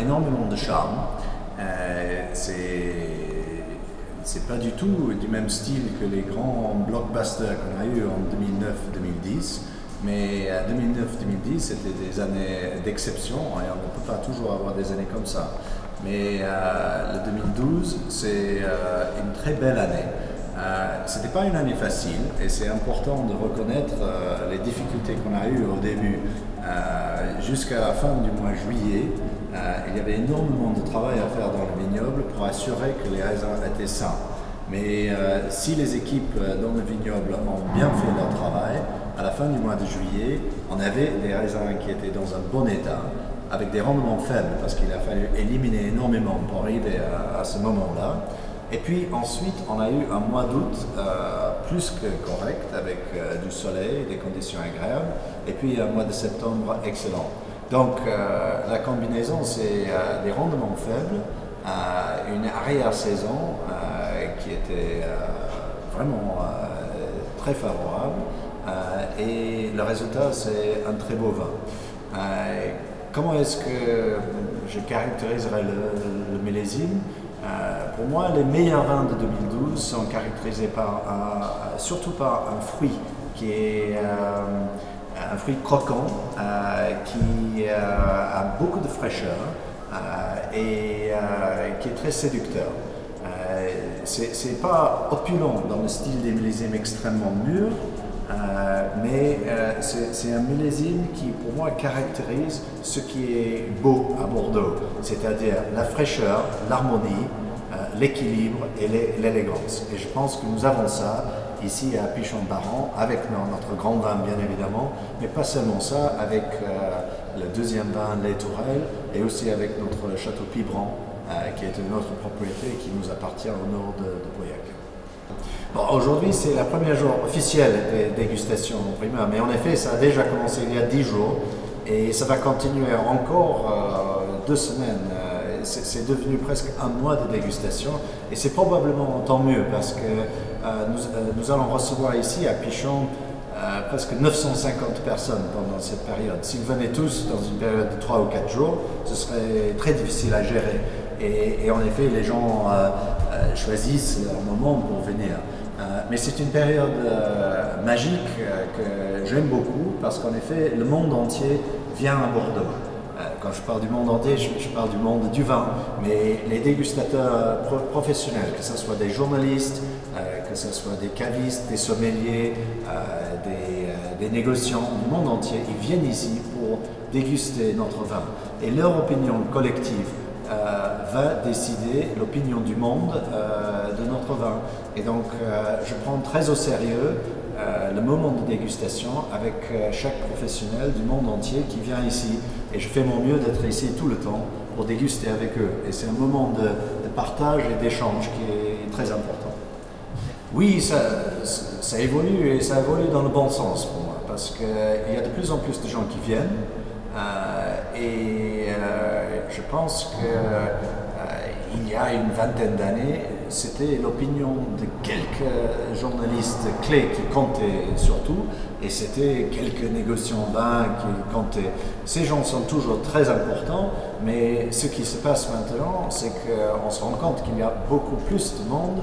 énormément de charme. C'est pas du tout du même style que les grands blockbusters qu'on a eu en 2009-2010, mais 2009-2010 c'était des années d'exception et on ne peut pas toujours avoir des années comme ça. Mais le 2012 c'est une très belle année. C'était pas une année facile et c'est important de reconnaître les difficultés qu'on a eues au début. Jusqu'à la fin du mois de juillet, il y avait énormément de travail à faire dans le vignoble pour assurer que les raisins étaient sains. Mais si les équipes dans le vignoble ont bien fait leur travail, à la fin du mois de juillet, on avait des raisins qui étaient dans un bon état, avec des rendements faibles, parce qu'il a fallu éliminer énormément pour arriver à ce moment-là. Et puis ensuite, on a eu un mois d'août plus que correct, avec du soleil, des conditions agréables, et puis un mois de septembre excellent. Donc la combinaison, c'est des rendements faibles, une arrière-saison qui était vraiment très favorable, et le résultat, c'est un très beau vin. Comment est-ce que je caractériserais le millésime? Pour moi, les meilleurs vins de 2012 sont caractérisés surtout par un fruit qui est un fruit croquant, qui a beaucoup de fraîcheur et qui est très séducteur. C'est pas opulent dans le style des millésimes extrêmement mûrs, mais c'est un millésime qui, pour moi, caractérise ce qui est beau à Bordeaux, c'est-à-dire la fraîcheur, l'harmonie, l'équilibre et l'élégance. Et je pense que nous avons ça ici à Pichon-Baran, avec notre grand vin bien évidemment, mais pas seulement ça, avec le deuxième vin, Les Tourelles, et aussi avec notre château Pibran, qui est une autre propriété qui nous appartient au nord de Pauillac. Bon, aujourd'hui, c'est la première jour officielle des dégustations primaires, mais en effet, ça a déjà commencé il y a 10 jours et ça va continuer encore 2 semaines. C'est devenu presque un mois de dégustation et c'est probablement tant mieux parce que nous allons recevoir ici à Pichon presque 950 personnes pendant cette période. S'ils venaient tous dans une période de 3 ou 4 jours, ce serait très difficile à gérer. Et en effet, les gens choisissent leur moment pour venir. Mais c'est une période magique que j'aime beaucoup parce qu'en effet, le monde entier vient à Bordeaux. Quand je parle du monde entier, je parle du monde du vin, mais les dégustateurs professionnels, que ce soit des journalistes, que ce soit des cavistes, des sommeliers, des négociants du monde entier, ils viennent ici pour déguster notre vin. Et leur opinion collective va décider l'opinion du monde de notre vin. Et donc, je prends très au sérieux le moment de dégustation avec chaque professionnel du monde entier qui vient ici. Et je fais mon mieux d'être ici tout le temps pour déguster avec eux. Et c'est un moment de partage et d'échange qui est très important. Oui, ça évolue et ça évolue dans le bon sens pour moi parce qu'il y a de plus en plus de gens qui viennent et je pense qu'il y a une vingtaine d'années, c'était l'opinion de quelques journalistes clés qui comptaient surtout, et c'était quelques négociants vins qui comptaient. Ces gens sont toujours très importants, mais ce qui se passe maintenant, c'est qu'on se rend compte qu'il y a beaucoup plus de monde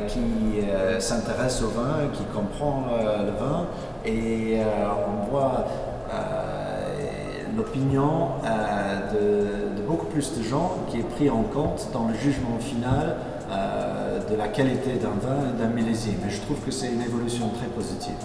qui s'intéresse au vin, qui comprend le vin, et on voit l'opinion de beaucoup plus de gens qui est pris en compte dans le jugement final de la qualité d'un vin et d'un millésime. Et je trouve que c'est une évolution très positive.